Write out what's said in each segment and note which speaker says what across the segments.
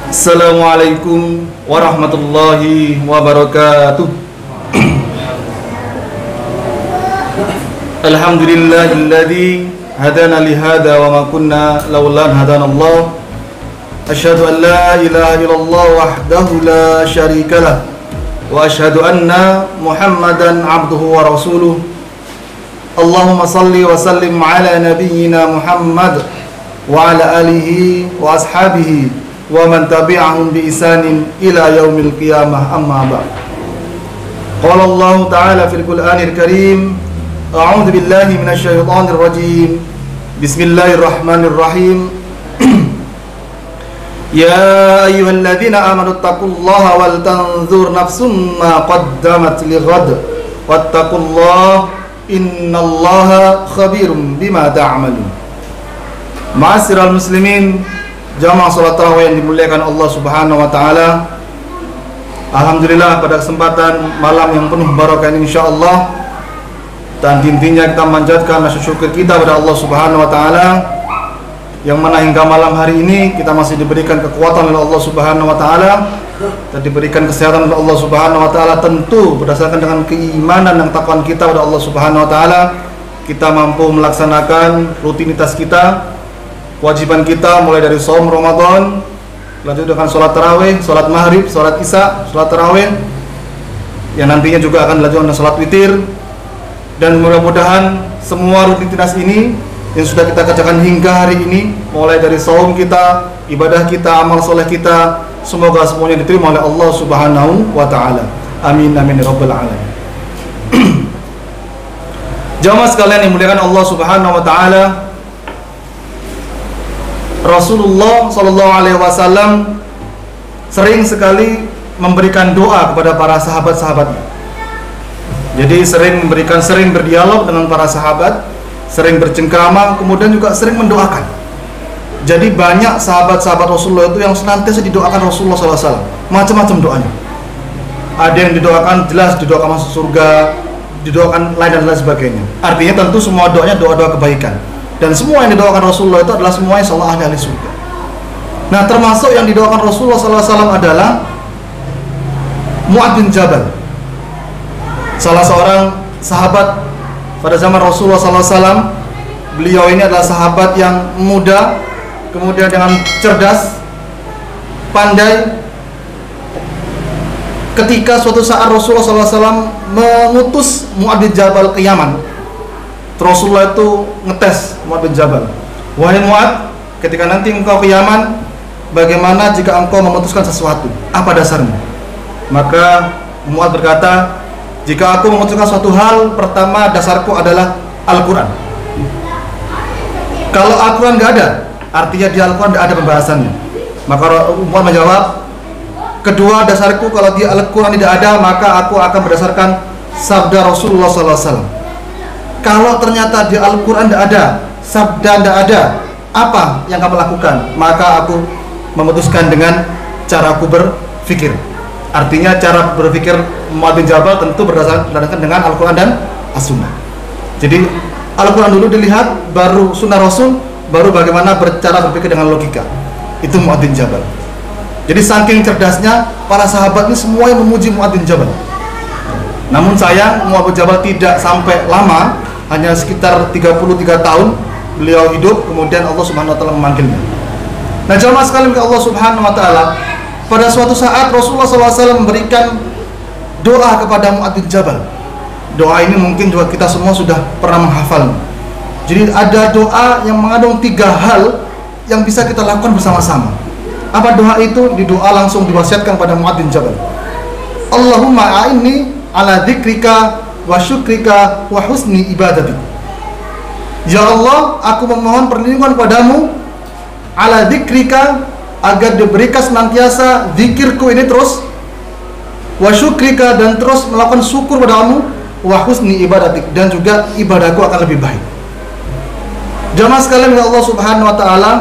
Speaker 1: Assalamualaikum warahmatullahi wabarakatuh. Alhamdulillahilladzi hadana lihada wa ma kunna laulan hadanallah. Asyhadu an la ilaha illallah wahdahu la syarikalah wa asyhadu anna Muhammadan abduhu wa rasuluh. Allahumma salli wa sallim ala nabiyyina Muhammad wa ala alihi wa ashabihi wa man tabi'ahum bi ihsanin ila yaumil qiyamah, amma ba'd. Qala Allah ta'ala fil Qur'anil Karim, a'udzu billahi minasy syaithanir rajim. Bismillahirrahmanirrahim. Ya ayyuhalladzina amanu taqullaha wal tanzur nafsum ma qaddamat lighad wattaqullaha innallaha khabirum bima ta'malun. Ma'asyiral muslimin, jamaah salat tarawih yang dimuliakan Allah Subhanahu wa taala. Alhamdulillah, pada kesempatan malam yang penuh barokah ini insyaallah, dan intinya kita manjatkan rasa syukur kita pada Allah Subhanahu wa taala yang mana hingga malam hari ini kita masih diberikan kekuatan oleh Allah Subhanahu wa taala dan diberikan kesehatan oleh Allah Subhanahu wa taala, tentu berdasarkan dengan keimanan dan takwaan kita pada Allah Subhanahu wa taala kita mampu melaksanakan rutinitas kita, kewajiban kita, mulai dari saum Ramadan, lanjut dengan sholat tarawih, sholat maghrib, sholat isya, sholat tarawih, yang nantinya juga akan dilanjutkan dengan sholat witir. Dan mudah-mudahan semua rutinitas ini yang sudah kita kerjakan hingga hari ini, mulai dari saum kita, ibadah kita, amal soleh kita, semoga semuanya diterima oleh Allah Subhanahu wa ta'ala. Amin amin ya rabbal alamin. Jamaah sekalian yang dimuliakan Allah Subhanahu wa ta'ala, Rasulullah sallallahu alaihi wasallam sering sekali memberikan doa kepada para sahabat-sahabatnya. Jadi sering berdialog dengan para sahabat, sering bercengkrama, kemudian juga sering mendoakan. Jadi banyak sahabat-sahabat Rasulullah itu yang senantiasa didoakan Rasulullah SAW, macam-macam doanya. Ada yang didoakan jelas didoakan masuk surga, didoakan lain dan lain sebagainya. Artinya tentu semua doanya doa-doa kebaikan. Dan semua yang didoakan Rasulullah itu adalah semuanya insyaallah ahli surga. Nah, termasuk yang didoakan Rasulullah SAW adalah Mu'adz bin Jabal, salah seorang sahabat pada zaman Rasulullah SAW. Beliau ini adalah sahabat yang muda, kemudian dengan cerdas, pandai. Ketika suatu saat Rasulullah SAW mengutus Mu'adz bin Jabal ke Yaman, Rasulullah itu ngetes Mu'adz bin Jabal. Wahai Mu'adz, ketika nanti engkau ke Yaman, bagaimana jika engkau memutuskan sesuatu? Apa dasarnya? Maka Mu'adz berkata, jika aku memutuskan suatu hal, pertama dasarku adalah Al-Quran. Kalau Al-Quran nggak ada, artinya di Al-Quran nggak ada pembahasannya. Maka Mu'adz menjawab, kedua dasarku, kalau di Al-Quran tidak ada, maka aku akan berdasarkan sabda Rasulullah SAW. Kalau ternyata di Al-Quran tidak ada, sabda tidak ada, apa yang kamu lakukan? Maka aku memutuskan dengan cara aku berpikir. Artinya cara berpikir Mu'adz bin Jabal tentu berdasarkan dengan Al-Quran dan As-Sunnah. Jadi Al-Quran dulu dilihat, baru Sunnah Rasul, baru bagaimana cara berpikir dengan logika. Itu Mu'adz bin Jabal. Jadi saking cerdasnya, para sahabat ini semua yang memuji Mu'adz bin Jabal. Namun sayang, Mu'adz bin Jabal tidak sampai lama, hanya sekitar 33 tahun beliau hidup, kemudian Allah Subhanahu wa taala memanggilnya. Nah, jamaah sekalian Allah Subhanahu wa taala, pada suatu saat Rasulullah SAW memberikan doa kepada Mu'adz bin Jabal. Doa ini mungkin juga kita semua sudah pernah menghafal. Jadi ada doa yang mengandung 3 hal yang bisa kita lakukan bersama-sama. Apa doa itu? Di doa langsung diwasiatkan pada Mu'adz bin Jabal. Allahumma a'inni ala dzikrika wa syukrika wa husni ibadati. Ya Allah, aku memohon perlindungan padamu ala dzikrika, agar diberikan senantiasa zikirku ini terus, wa syukrika, dan terus melakukan syukur padamu, wa husni ibadati, dan juga ibadahku akan lebih baik. Jamaah sekalian ya Allah Subhanahu wa taala,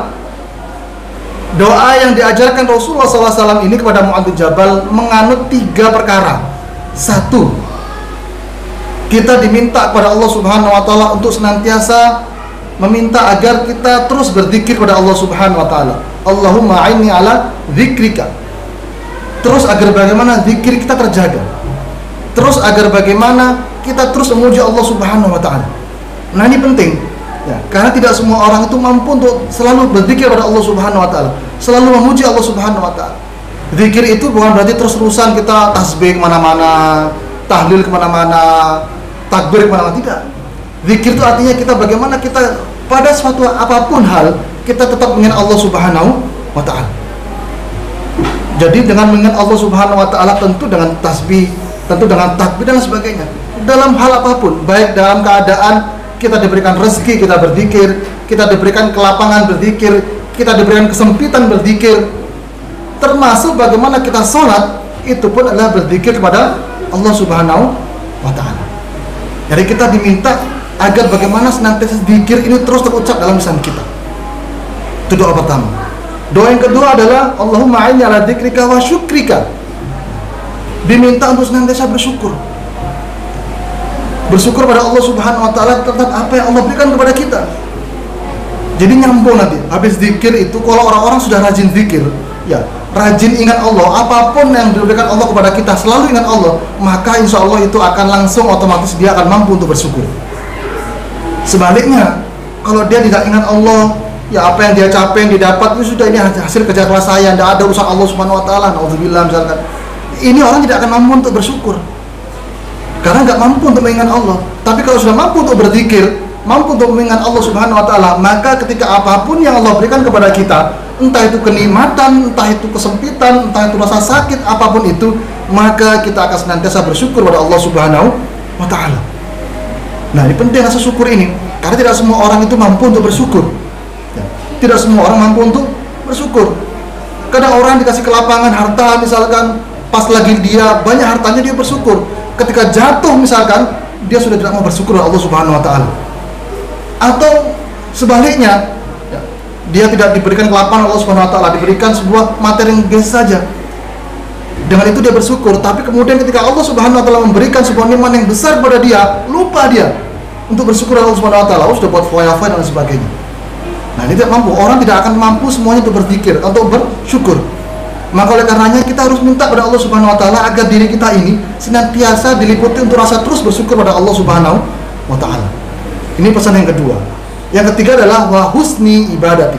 Speaker 1: doa yang diajarkan Rasulullah SAW ini kepada Mu'adz bin Jabal menganut 3 perkara. 1, kita diminta kepada Allah Subhanahu wa taala untuk senantiasa meminta agar kita terus berzikir kepada Allah Subhanahu wa taala. Allahumma a'inni ala dzikrika. Terus agar bagaimana zikir kita terjaga. Terus agar bagaimana kita terus memuji Allah Subhanahu wa taala. Nah, ini penting. Ya, karena tidak semua orang itu mampu untuk selalu berzikir pada Allah Subhanahu wa taala, selalu memuji Allah Subhanahu wa taala. Zikir itu bukan berarti terus-terusan kita tasbih kemana-mana, tahlil kemana-mana, takbir kemana-mana, tidak. Zikir itu artinya kita bagaimana kita pada suatu apapun hal kita tetap mengingat Allah Subhanahu wa taala. Jadi dengan mengingat Allah Subhanahu wa taala, tentu dengan tasbih, tentu dengan takbir dan sebagainya. Dalam hal apapun, baik dalam keadaan kita diberikan rezeki kita berzikir, kita diberikan kelapangan berzikir, kita diberikan kesempitan berzikir, termasuk bagaimana kita sholat, itu pun adalah berzikir kepada Allah Subhanahu wa ta'ala. Jadi kita diminta agar bagaimana senantiasa zikir ini terus terucap dalam lisan kita. Itu doa pertama. Doa yang kedua adalah Allahumma a'inni ala dzikrika wa syukrika. Diminta untuk senantiasa bersyukur. Bersyukur pada Allah Subhanahu wa taala terhadap apa yang Allah berikan kepada kita. Jadi nyambung nanti. Habis zikir itu, kalau orang-orang sudah rajin zikir, ya, rajin ingat Allah, apapun yang diberikan Allah kepada kita, selalu ingat Allah, maka insya Allah itu akan langsung otomatis dia akan mampu untuk bersyukur. Sebaliknya, kalau dia tidak ingat Allah, ya apa yang dia capai, yang didapat itu sudah ini hasil kerja keras saya, tidak ada urusan Allah Subhanahu wa taala, naudzubillah misalkan. Ini orang tidak akan mampu untuk bersyukur. Karena nggak mampu untuk mengingat Allah. Tapi kalau sudah mampu untuk berzikir, mampu untuk mengingat Allah Subhanahu wa taala, maka ketika apapun yang Allah berikan kepada kita, entah itu kenikmatan, entah itu kesempitan, entah itu rasa sakit, apapun itu, maka kita akan senantiasa bersyukur pada Allah Subhanahu wa taala. Nah, ini penting rasa syukur ini, karena tidak semua orang itu mampu untuk bersyukur. Tidak semua orang mampu untuk bersyukur. Kadang orang dikasih kelapangan harta misalkan, pas lagi dia banyak hartanya dia bersyukur. Ketika jatuh misalkan, dia sudah tidak mau bersyukur kepada Allah Subhanahu wa taala. Atau sebaliknya, ya, dia tidak diberikan kelapangan Allah Subhanahu wa taala, diberikan sebuah materi yang biasa saja. Dengan itu dia bersyukur, tapi kemudian ketika Allah Subhanahu wa taala memberikan sebuah nikmat yang besar kepada dia, lupa dia untuk bersyukur Allah Subhanahu wa taala, sudah buat foya-foya dan sebagainya. Nah, ini tidak mampu. Orang tidak akan mampu semuanya untuk berzikir, untuk bersyukur. Maka oleh karenanya kita harus minta pada Allah Subhanahu wa taala agar diri kita ini senantiasa diliputi untuk rasa terus bersyukur pada Allah Subhanahu wa taala. Ini pesan yang kedua. Yang ketiga adalah wa husni ibadati.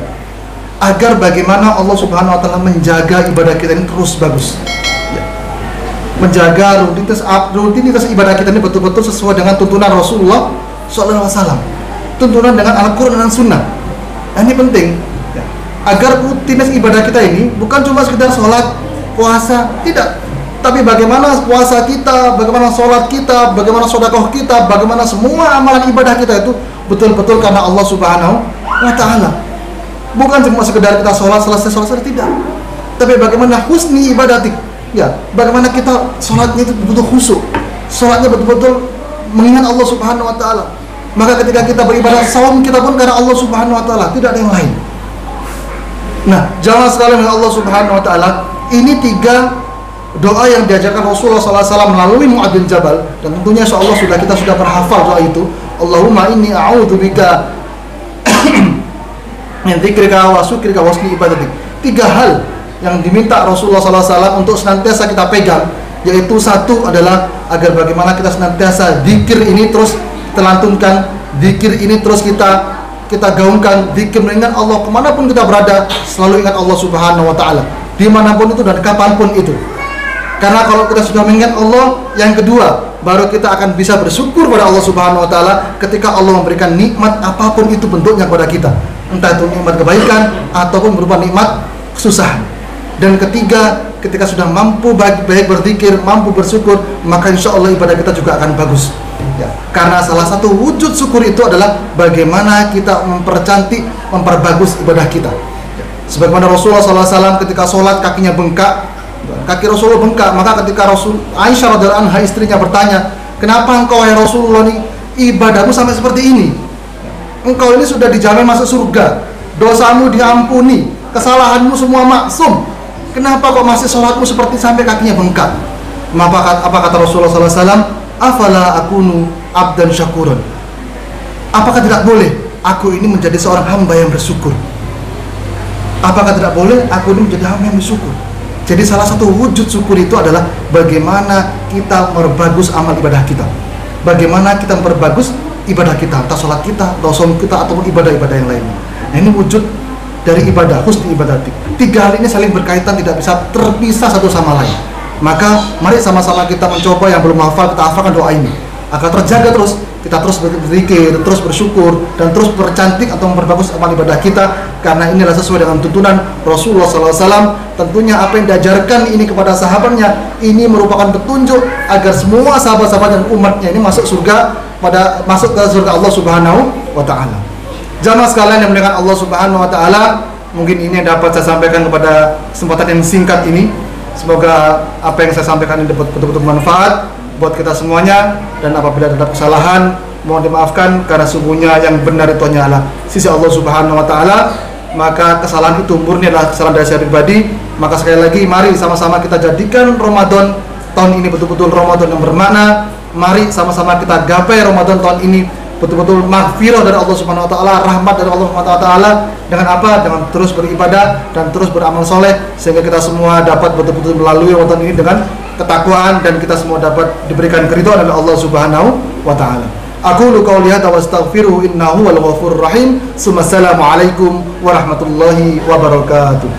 Speaker 1: Agar bagaimana Allah Subhanahu wa taala menjaga ibadah kita ini terus bagus. Ya. Menjaga rutinitas ibadah kita ini betul-betul sesuai dengan tuntunan Rasulullah SAW. Tuntunan dengan Al-Qur'an dan Sunnah. Nah, ini penting. Agar rutinitas ibadah kita ini bukan cuma sekedar sholat, puasa, tidak. Tapi bagaimana puasa kita, bagaimana sholat kita, bagaimana sedekah kita, bagaimana semua amalan ibadah kita itu betul-betul karena Allah Subhanahu wa taala. Bukan cuma sekedar kita sholat selesai, tidak. Tapi bagaimana husni ibadatik. Ya, bagaimana kita sholatnya itu betul-betul khusyuk. Sholatnya betul-betul mengingat Allah Subhanahu wa taala. Maka ketika kita beribadah, saum kita pun karena Allah Subhanahu wa taala, tidak ada yang lain. Nah, jamaah sekalian dengan Allah Subhanahu wa taala, ini 3 doa yang diajarkan Rasulullah SAW melalui Mu'adz bin Jabal, dan tentunya insyaallah kita sudah berhafal doa itu. Allahumma inni a'udzubika min dzikrika wa syukrika wa husni ibadatik. 3 hal yang diminta Rasulullah SAW untuk senantiasa kita pegang, yaitu satu adalah agar bagaimana kita senantiasa zikir ini terus kita lantunkan, zikir ini terus kita gaungkan, zikir mengingat Allah kemanapun kita berada, selalu ingat Allah Subhanahu wa taala dimanapun itu dan kapanpun itu. Karena kalau kita sudah mengingat Allah, yang kedua baru kita akan bisa bersyukur pada Allah Subhanahu wa taala ketika Allah memberikan nikmat apapun itu bentuknya kepada kita, entah itu nikmat kebaikan ataupun berupa nikmat kesusahan. Dan ketiga, ketika sudah mampu baik berzikir, mampu bersyukur, maka insya Allah ibadah kita juga akan bagus. Ya, karena salah satu wujud syukur itu adalah bagaimana kita mempercantik, memperbagus ibadah kita. Ya, sebagaimana Rasulullah SAW ketika sholat kakinya bengkak, kaki Rasulullah bengkak, maka ketika Aisyah radhiyallahu anha istrinya bertanya, kenapa engkau ya Rasulullah ini ibadahmu sampai seperti ini? Engkau ini sudah dijamin masuk surga, dosamu diampuni, kesalahanmu semua maksum. Kenapa kok masih sholatmu seperti sampai kakinya bengkak? Apa kata Rasulullah SAW? Afala akunu abdan syakuran. Apakah tidak boleh aku ini menjadi seorang hamba yang bersyukur? Apakah tidak boleh? Aku ini menjadi hamba yang bersyukur. Jadi salah satu wujud syukur itu adalah bagaimana kita memperbagus amal ibadah kita. Bagaimana kita memperbagus ibadah kita, entah sholat kita, atau saum kita, ataupun ibadah-ibadah yang lainnya. Nah, ini wujud dari ibadah, husni ibadah. Tiga hal ini saling berkaitan, tidak bisa terpisah satu sama lain. Maka mari sama-sama kita mencoba, yang belum hafal kita hafalkan doa ini agar terjaga terus, kita terus berzikir, terus bersyukur, dan terus percantik atau memperbagus amal ibadah kita, karena inilah sesuai dengan tuntunan Rasulullah SAW. Tentunya apa yang diajarkan ini kepada sahabatnya ini merupakan petunjuk agar semua sahabat-sahabat dan umatnya ini masuk masuk ke surga Allah Subhanahu wa Ta'ala. Jamaah sekalian yang dimuliakan Allah Subhanahu wa Ta'ala, mungkin ini yang dapat saya sampaikan kepada kesempatan yang singkat ini. Semoga apa yang saya sampaikan ini dapat betul-betul bermanfaat buat kita semuanya, dan apabila ada kesalahan mohon dimaafkan, karena sungguhnya yang benar itu hanyalah sisi Allah Subhanahu wa Ta'ala. Maka kesalahan itu murni adalah kesalahan dari saya pribadi. Maka sekali lagi mari sama-sama kita jadikan Ramadan tahun ini betul-betul Ramadan yang bermakna. Mari sama-sama kita gapai Ramadan tahun ini betul-betul maghfirah dari Allah Subhanahu wa Ta'ala, rahmat dari Allah Subhanahu wa Ta'ala. Dengan apa? Dengan terus beribadah dan terus beramal soleh, sehingga kita semua dapat betul-betul melalui Ramadan ini dengan ketakwaan, dan kita semua dapat diberikan keridhaan oleh Allah Subhanahu wa Ta'ala. Aqulu qouli hadza wa astaghfiruhu innahu wal ghafurur rahim. Assalamualaikum warahmatullahi wabarakatuh.